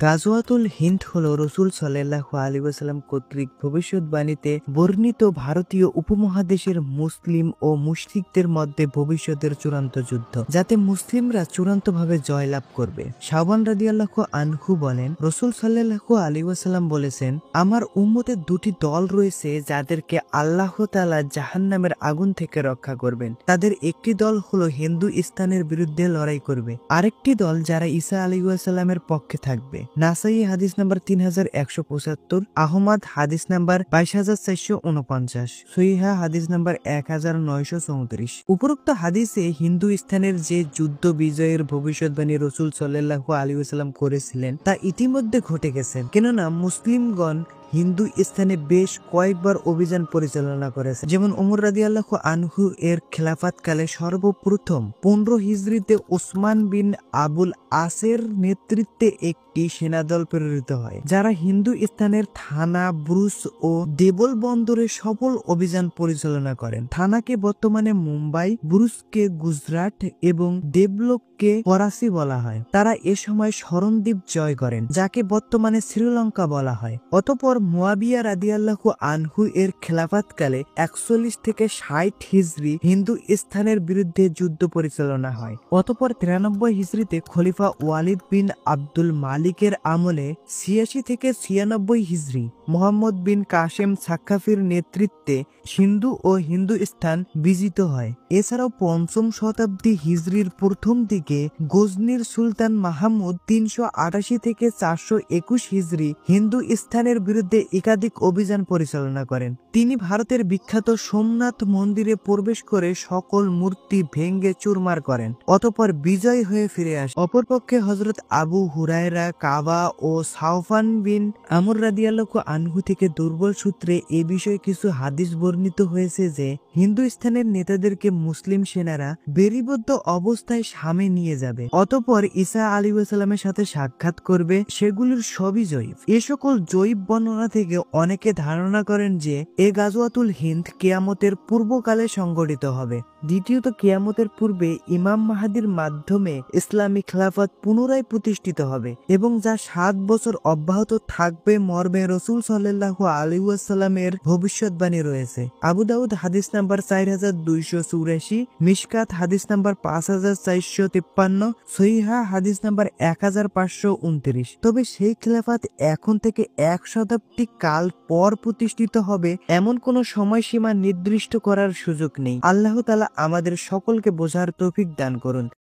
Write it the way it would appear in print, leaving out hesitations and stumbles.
গাজওয়াতুল হিন্দ হল রসুল সাল্লাল্লাহু আলাইহি ওয়াসাল্লাম কর্তৃক ভবিষ্যৎবাণীতে বর্ণিত ভারতীয় উপমহাদেশের মুসলিম ও মুশরিকদের মধ্যে ভবিষ্যতের চূড়ান্ত যুদ্ধ, যাতে মুসলিমরা চূড়ান্তভাবে জয়লাভ করবে। শাওবান রাদিয়াল্লাহু আনহু বলেন, রসুল সাল্লাল্লাহু আলাইহি ওয়াসাল্লাম বলেছেন, আমার উম্মতের দুটি দল রয়েছে যাদেরকে আল্লাহ তাআলা জাহান্নামের আগুন থেকে রক্ষা করবেন। তাদের একটি দল হলো হিন্দুস্তানের বিরুদ্ধে লড়াই করবে, আরেকটি দল যারা ঈসা আলাইহিস সালামের পক্ষে থাকবে। নাসাই হাদিস নাম্বার 3175, আহমদ হাদিস নাম্বার 22449, সহিহা হাদিস নাম্বার 1934। উপরোক্ত হাদিসে হিন্দুস্তানের যে যুদ্ধ বিজয়ের ভবিষ্যৎবাণী রসুল সাল্লাল্লাহু আলাইহি ওয়াসাল্লাম করেছিলেন তা ইতিমধ্যে ঘটে গেছে, কেননা মুসলিমগণ হিন্দুস্তানে বেশ কয়েকবার অভিযান পরিচালনা করেছে। যেমন ওমর রাদিয়াল্লাহু আনহু এর খেলাফতকালে সর্বপ্রথম 15 হিজরিতে ওসমান বিন আবুল আসের নেতৃত্বে একটি সেনাদল প্রেরিত হয়, যারা হিন্দুস্তানের থানা, ব্রুজ ও দেবল বন্দরে সফল অভিযান পরিচালনা করেন। থানাকে বর্তমানে মুম্বাই, ব্রুজকে গুজরাট এবং দেবলোককে করাচি বলা হয়। তারা এ সময় স্মরণদ্বীপ জয় করেন, যাকে বর্তমানে শ্রীলঙ্কা বলা হয়। অতঃপর মুয়াবিয়া রাদিয়াল্লাহু আনহু এর খেলাফতকালে 41 থেকে 60 হিজরি হিন্দুস্তানের বিরুদ্ধে যুদ্ধ পরিচালনা হয়। অতঃপর 93 হিজরিতে খলিফা ওয়ালিদ বিন আব্দুল মালিকের আমলে 86 থেকে 96 হিজরি মুহাম্মদ বিন কাসেম সাক্কাফির নেতৃত্বে সিন্ধু ও হিন্দুস্তান বিজিত হয়। এছাড়াও 5ম শতাব্দী হিজরির প্রথম দিকে গজনির সুলতান মাহমুদ 388 থেকে 421 হিজরি হিন্দুস্তানের বিরুদ্ধে একাধিক অভিযান পরিচালনা করেন। তিনি ভারতের বিখ্যাত সোমনাথ মন্দিরে প্রবেশ করে সকল মূর্তি ভেঙ্গে চুরমার করেন, অতঃপর বিজয় হয়ে ফিরে আসেন। অপরপক্ষে হযরত আবু হুরায়রা, কাবা ও সাওফান বিন আমর রাদিয়াল্লাহু আনহু থেকে দুর্বল সূত্রে এ বিষয়ে কিছু হাদিস বর্ণিত হয়েছে যে হিন্দুস্তানের নেতাদেরকে মুসলিম সেনারা বেরিবদ্ধ অবস্থায় শামে নিয়ে যাবে, অতঃপর ঈসা আলাইহিস সালামের সাথে সাক্ষাৎ করবে। সেগুলির সবই জয়ীফ। এ সকল জয়ীফ বর্ণনা থেকে অনেকে ধারণা করেন যে এ গাজওয়াতুল হিন্দ কিয়ামতের পূর্বকালে সংঘটিত হবে। দ্বিতীয়ত, কিয়ামতের পূর্বে ইমাম মাহদীর মাধ্যমে ইসলামী খেলাফত পুনরায় প্রতিষ্ঠিত হবে এবং যা 7 বছর অব্যাহত থাকবে মর্মে রসুল সাল্লাল্লাহু আলাইহি ওয়াসাল্লামের ভবিষ্যৎবাণী রয়েছে। আবু দাউদ হাদিস নাম্বার 4284, মিশকাত হাদিস নাম্বার 5453, সহিহা হাদিস নাম্বার 1529। তবে সেই খেলাফত এখন থেকে 1 শতাব্দী কাল পর প্রতিষ্ঠিত হবে এমন কোন সময়সীমা নির্দিষ্ট করার সুযোগ নেই। আল্লাহ তাআলা আমাদের সকলকে বোঝার তৌফিক দান করুন।